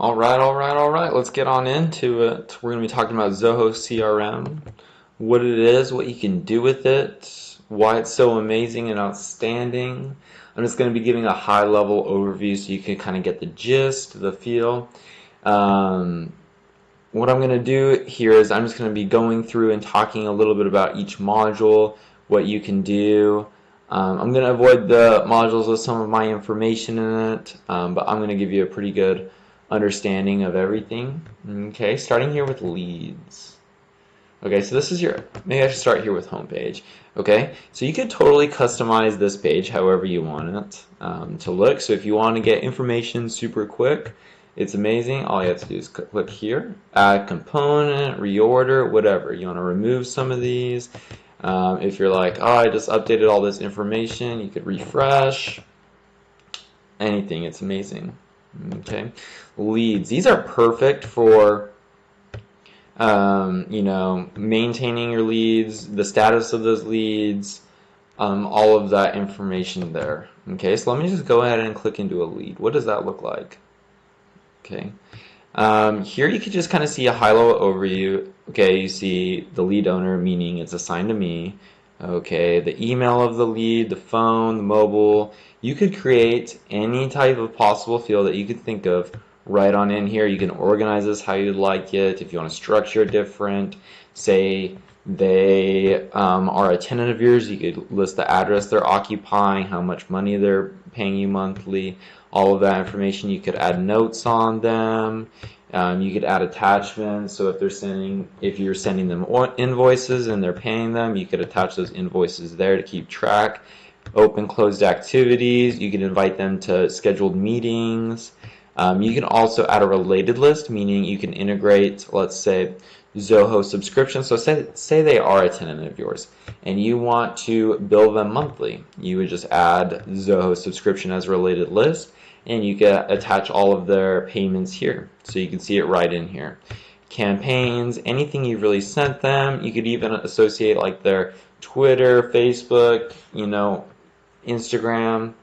All right. Let's get on into it. We're going to be talking about Zoho CRM, what it is, what you can do with it, why it's so amazing and outstanding. I'm just going to be giving a high level overview so you can kind of get the gist, the feel. Um, what I'm going to do here is I'm just going to be going through and talking a little bit about each module, what you can do. I'm going to avoid the modules with some of my information in it, but I'm going to give you a pretty good understanding of everything. Okay, starting here with leads. Okay, so this is your, maybe I should start here with homepage. Okay, so you could totally customize this page however you want it to look. So if you want to get information super quick, it's amazing. All you have to do is click here, add component, reorder, whatever. You want to remove some of these. If you're like, oh, I just updated all this information, you could refresh. Anything, it's amazing. Okay, leads. These are perfect for maintaining your leads, the status of those leads, all of that information there. Okay, so let me just go ahead and click into a lead. What does that look like? Okay, here you could just kind of see a high-level overview. Okay, you see the lead owner, meaning it's assigned to me. Okay, the email of the lead, the phone, the mobile. You could create any type of possible field that you could think of right on in here. You can organize this how you'd like it. If you want to structure it different, say they are a tenant of yours, you could list the address they're occupying, how much money they're paying you monthly, all of that information. You could add notes on them. You could add attachments. So if you're sending them invoices and they're paying them, you could attach those invoices there to keep track. Open closed activities. You can invite them to scheduled meetings. You can also add a related list, meaning you can integrate, let's say, Zoho subscription. So say they are a tenant of yours and you want to bill them monthly. You would just add Zoho subscription as a related list and you can attach all of their payments here. So you can see it right in here. Campaigns, anything you've really sent them. You could even associate like their Twitter, Facebook, Instagram.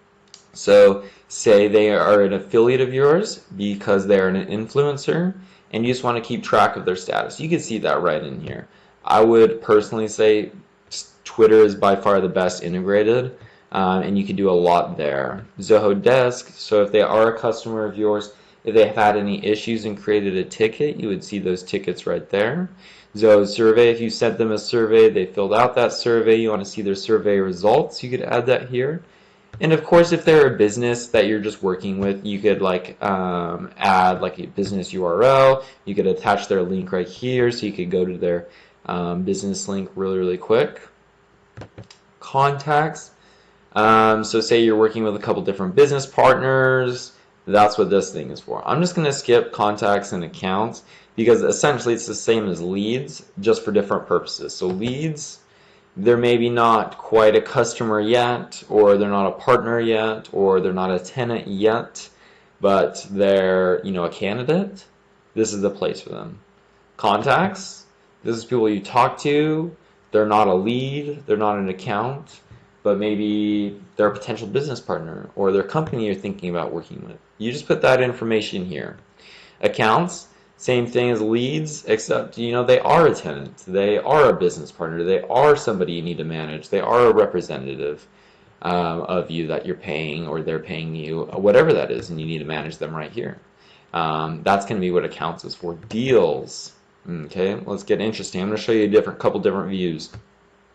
So say they are an affiliate of yours because they're an influencer and you just want to keep track of their status. You can see that right in here. I would personally say Twitter is by far the best integrated and you can do a lot there. Zoho Desk, so if they are a customer of yours, if they have had any issues and created a ticket, you would see those tickets right there. Zoho Survey, if you sent them a survey, they filled out that survey, you want to see their survey results, you could add that here. And of course, if they're a business that you're just working with, you could add like a business URL. You could attach their link right here, so you could go to their business link really quick. Contacts. So say you're working with a couple different business partners. That's what this thing is for. I'm just going to skip contacts and accounts because essentially it's the same as leads, just for different purposes. So leads, they're maybe not quite a customer yet, or they're not a partner yet, or they're not a tenant yet, but they're, a candidate. This is the place for them. Contacts, this is people you talk to. They're not a lead, they're not an account, but maybe they're a potential business partner or their company you're thinking about working with. You just put that information here. Accounts, same thing as leads, except they are a tenant, they are a business partner, they are somebody you need to manage, they are a representative of you that you're paying or they're paying you, whatever that is, and you need to manage them right here. That's going to be what accounts is for. Deals. Okay, let's get interesting. I'm going to show you a couple different views.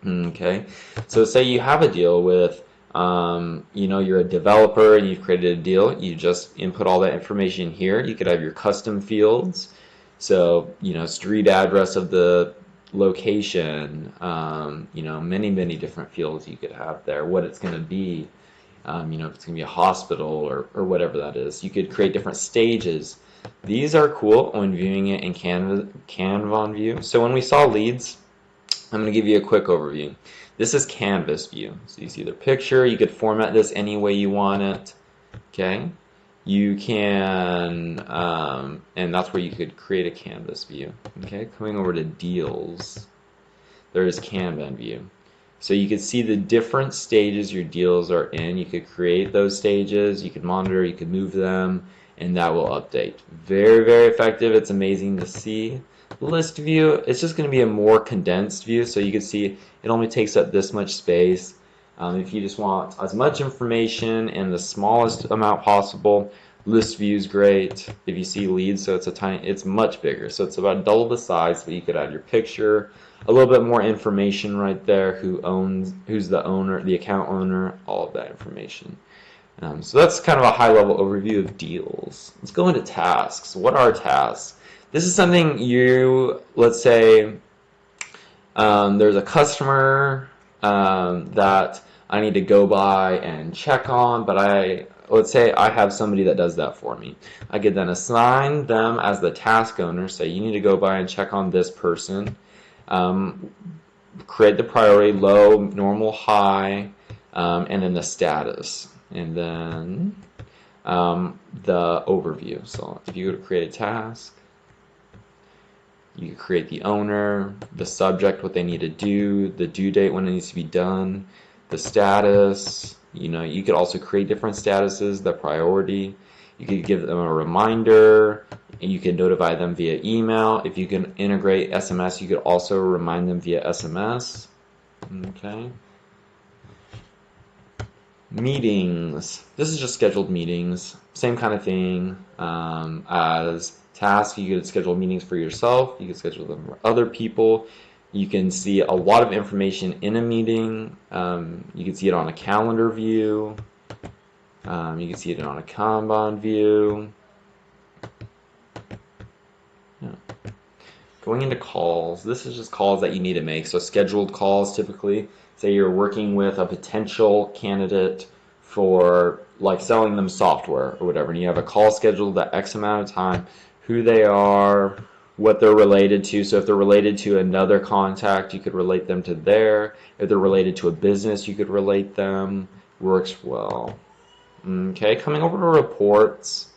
Okay, so say you have a deal with you're a developer and you've created a deal. You just input all that information here. You could have your custom fields. So, street address of the location, many different fields you could have there. What it's going to be, if it's going to be a hospital or whatever that is. You could create different stages. These are cool when viewing it in Canva view. So when we saw leads, I'm going to give you a quick overview. This is Canvas view. So you see their picture. You could format this any way you want it. Okay. You can, and that's where you could create a Canvas view. Okay. Coming over to deals, there is Canva view. So you could see the different stages your deals are in. You could create those stages, you could monitor, you could move them, and that will update. Very, very effective. It's amazing to see. List view, it's just going to be a more condensed view, so you can see it only takes up this much space. If you just want as much information in the smallest amount possible, list view is great. If you see leads, so it's much bigger. So it's about double the size, but you could add your picture, a little bit more information right there, who's the owner, the account owner, all of that information. So that's kind of a high-level overview of deals. Let's go into tasks. What are tasks? This is something let's say there's a customer that I need to go by and check on, but let's say I have somebody that does that for me. I could then assign them as the task owner, say you need to go by and check on this person. Create the priority, low, normal, high, and then the status, and then the overview. So if you go to create a task, you can create the owner, the subject, what they need to do, the due date, when it needs to be done, the status. You could also create different statuses, the priority. You could give them a reminder. You can notify them via email. If you can integrate SMS, you could also remind them via SMS. Okay. Meetings. This is just scheduled meetings. Same kind of thing as tasks. You could schedule meetings for yourself. You could schedule them for other people. You can see a lot of information in a meeting. You can see it on a calendar view. You can see it on a Kanban view. Yeah. Going into calls, this is just calls that you need to make. So scheduled calls, typically, say you're working with a potential candidate for like selling them software or whatever, and you have a call scheduled at X amount of time, who they are, what they're related to. So if they're related to another contact, you could relate them to there. If they're related to a business, you could relate them. Works well. Okay, coming over to reports.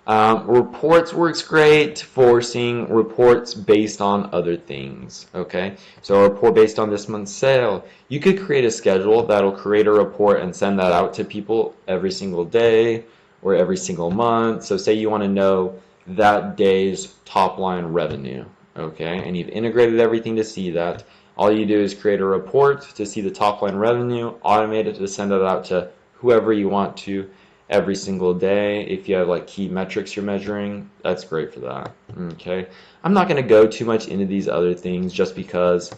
Reports works great for seeing reports based on other things. Okay, so a report based on this month's sale. You could create a schedule that'll create a report and send that out to people every single day or every single month. So say you want to know that day's top line revenue. Okay, and you've integrated everything to see that. All you do is create a report to see the top line revenue, automate it to send it out to whoever you want to every single day. If you have like key metrics you're measuring, that's great for that. Okay, I'm not going to go too much into these other things just because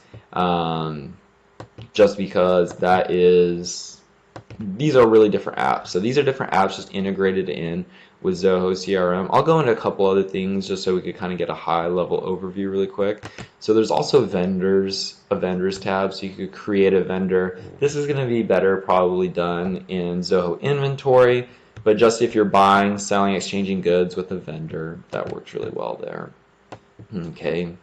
these are really different apps. So these are different apps just integrated in with Zoho CRM. I'll go into a couple other things just so we could kind of get a high level overview really quick. So there's also a vendors tab, so you could create a vendor. This is going to be better probably done in Zoho Inventory, but just if you're buying, selling, exchanging goods with a vendor, that works really well there. Okay.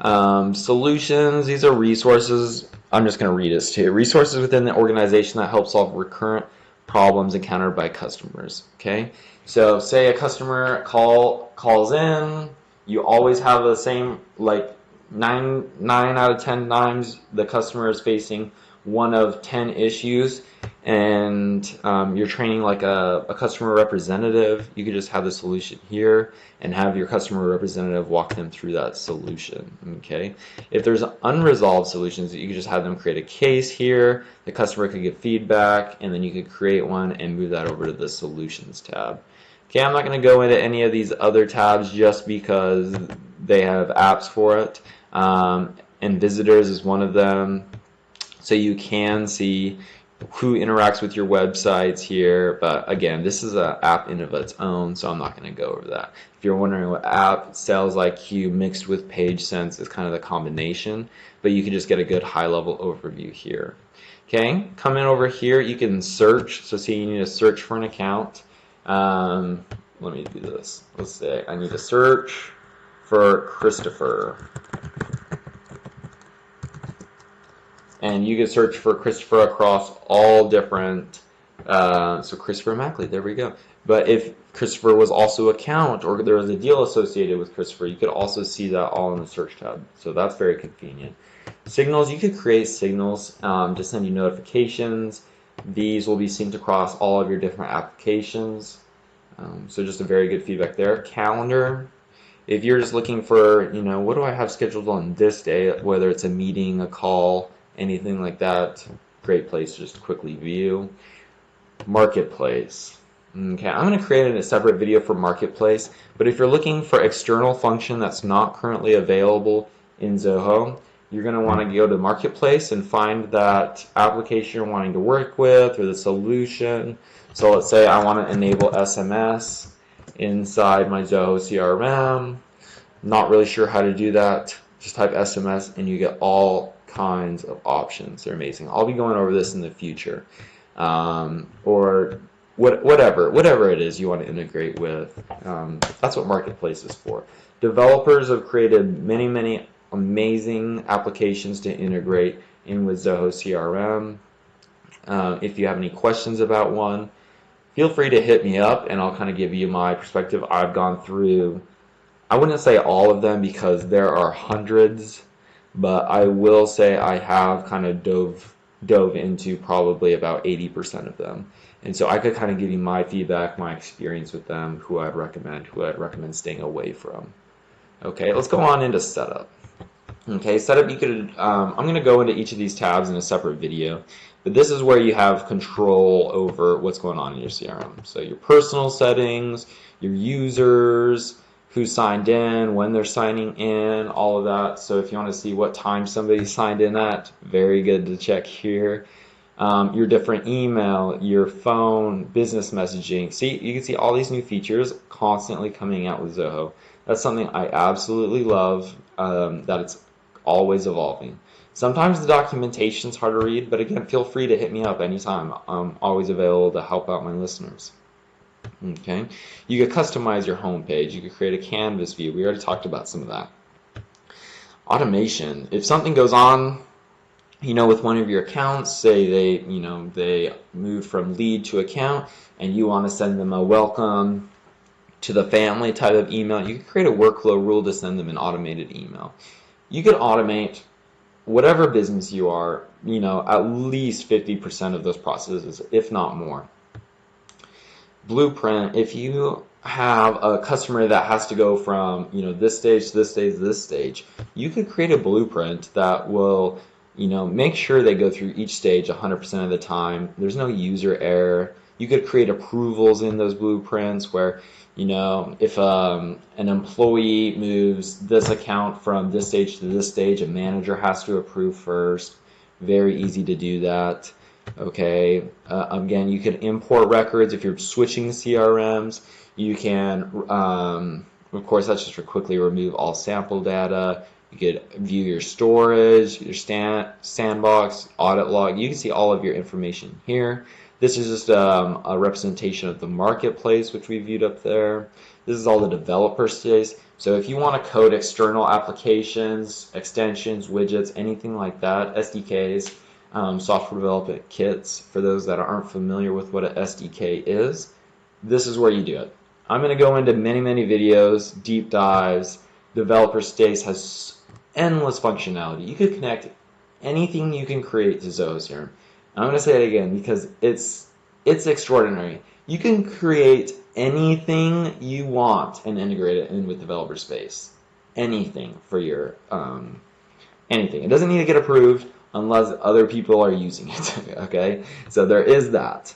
Solutions, these are resources. I'm just going to read this too. Resources within the organization that help solve recurrent problems encountered by customers. Okay, so say a customer calls in, you always have the same, like 9 out of 10 times the customer is facing one of 10 issues, and you're training like a customer representative. You could just have the solution here and have your customer representative walk them through that solution. Okay, if there's unresolved solutions, you could just have them create a case here. The customer could give feedback, and then you could create one and move that over to the solutions tab. Okay, I'm not going to go into any of these other tabs just because they have apps for it, and visitors is one of them. So you can see who interacts with your websites here, but again, this is an app in of its own, so I'm not going to go over that. If you're wondering what app, Sales IQ mixed with PageSense is kind of the combination, but you can just get a good high-level overview here. Okay, coming over here, you can search. So see, you need to search for an account. Let me do this. Let's say I need to search for Christopher. And you can search for Christopher across all different, so Christopher Mackley, there we go. But if Christopher was also an account or there was a deal associated with Christopher, you could also see that all in the search tab. So that's very convenient. Signals, you could create signals to send you notifications. These will be synced across all of your different applications. So just a very good feedback there. Calendar, if you're just looking for, what do I have scheduled on this day, whether it's a meeting, a call, anything like that, great place to just quickly view. Marketplace. Okay, I'm going to create a separate video for Marketplace, but if you're looking for external function that's not currently available in Zoho, you're going to want to go to Marketplace and find that application you're wanting to work with or the solution. So let's say I want to enable SMS inside my Zoho CRM. Not really sure how to do that. Just type SMS and you get all kinds of options. They're amazing. I'll be going over this in the future. Or whatever it is you want to integrate with. That's what Marketplace is for. Developers have created many amazing applications to integrate in with Zoho CRM. If you have any questions about one, feel free to hit me up and I'll kind of give you my perspective. I've gone through, I wouldn't say all of them because there are hundreds, but I will say I have kind of dove into probably about 80% of them. And so I could kind of give you my feedback, my experience with them, who I'd recommend staying away from. Okay, let's go on into setup. Okay, setup, you could, I'm going to go into each of these tabs in a separate video, but this is where you have control over what's going on in your CRM. So your personal settings, your users, who signed in, when they're signing in, all of that. So if you want to see what time somebody signed in at, very good to check here. Your different email, your phone, business messaging. See, you can see all these new features constantly coming out with Zoho. That's something I absolutely love, that it's always evolving. Sometimes the documentation's hard to read, but again, feel free to hit me up anytime. I'm always available to help out my listeners. Okay, you could customize your home page. You could create a canvas view. We already talked about some of that. Automation. If something goes on, with one of your accounts, say they moved from lead to account, and you want to send them a welcome to the family type of email, you could create a workflow rule to send them an automated email. You could automate whatever business you are, at least 50% of those processes, if not more. Blueprint, if you have a customer that has to go from this stage to this stage to this stage, you could create a blueprint that will make sure they go through each stage 100% of the time. There's no user error. You could create approvals in those blueprints where if an employee moves this account from this stage to this stage, a manager has to approve first. Very easy to do that. Okay, again, you can import records if you're switching CRMs. You can, of course, that's just to quickly remove all sample data. You could view your storage, your sandbox, audit log. You can see all of your information here. This is just a representation of the marketplace, which we viewed up there. This is all the developer space. So if you want to code external applications, extensions, widgets, anything like that, SDKs, software development kits, for those that aren't familiar with what an SDK is, this is where you do it. I'm going to go into many videos, deep dives. Developer space has endless functionality. You could connect anything you can create to Zoho CRM. I'm going to say it again because it's extraordinary. You can create anything you want and integrate it in with developer space. Anything for your anything. It doesn't need to get approved unless other people are using it. Okay, so there is that.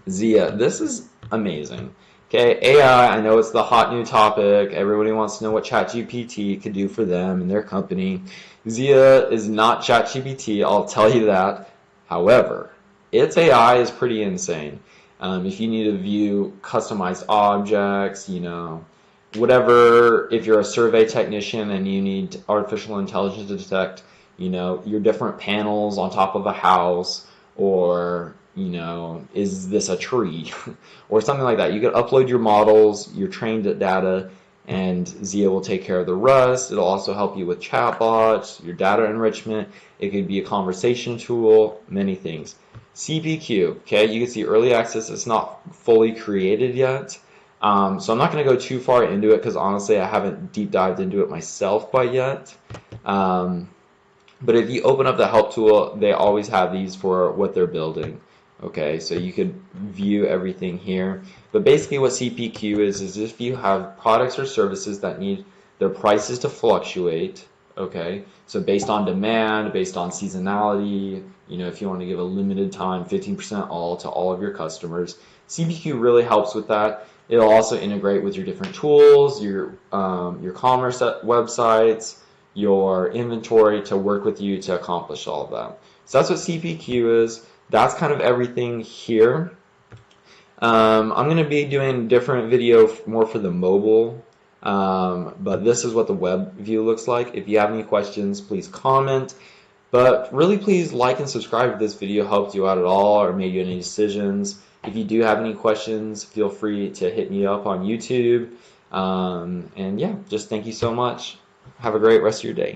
Zia, this is amazing. Okay, AI, I know it's the hot new topic. Everybody wants to know what ChatGPT could do for them and their company. Zia is not ChatGPT, I'll tell you that. However, its AI is pretty insane. If you need to view customized objects, whatever, if you're a survey technician and you need artificial intelligence to detect, your different panels on top of a house, or is this a tree or something like that. You can upload your models, your trained data, and Zia will take care of the rest. It'll also help you with chatbots, your data enrichment. It could be a conversation tool, many things. CPQ, okay, you can see early access. It's not fully created yet. So I'm not going to go too far into it because honestly I haven't deep dived into it myself quite yet. But if you open up the help tool, they always have these for what they're building. Okay, so you could view everything here. But basically what CPQ is if you have products or services that need their prices to fluctuate, okay, so based on demand, based on seasonality, you know, if you want to give a limited time 15% all to all of your customers, CPQ really helps with that. It'll also integrate with your different tools, your commerce websites, your inventory to work with you to accomplish all of that. So that's what CPQ is. That's kind of everything here. I'm going to be doing a different video more for the mobile, but this is what the web view looks like. If you have any questions, please comment. But really, please like and subscribe if this video helped you out at all or made you any decisions. If you do have any questions, feel free to hit me up on YouTube. And yeah, just thank you so much. Have a great rest of your day.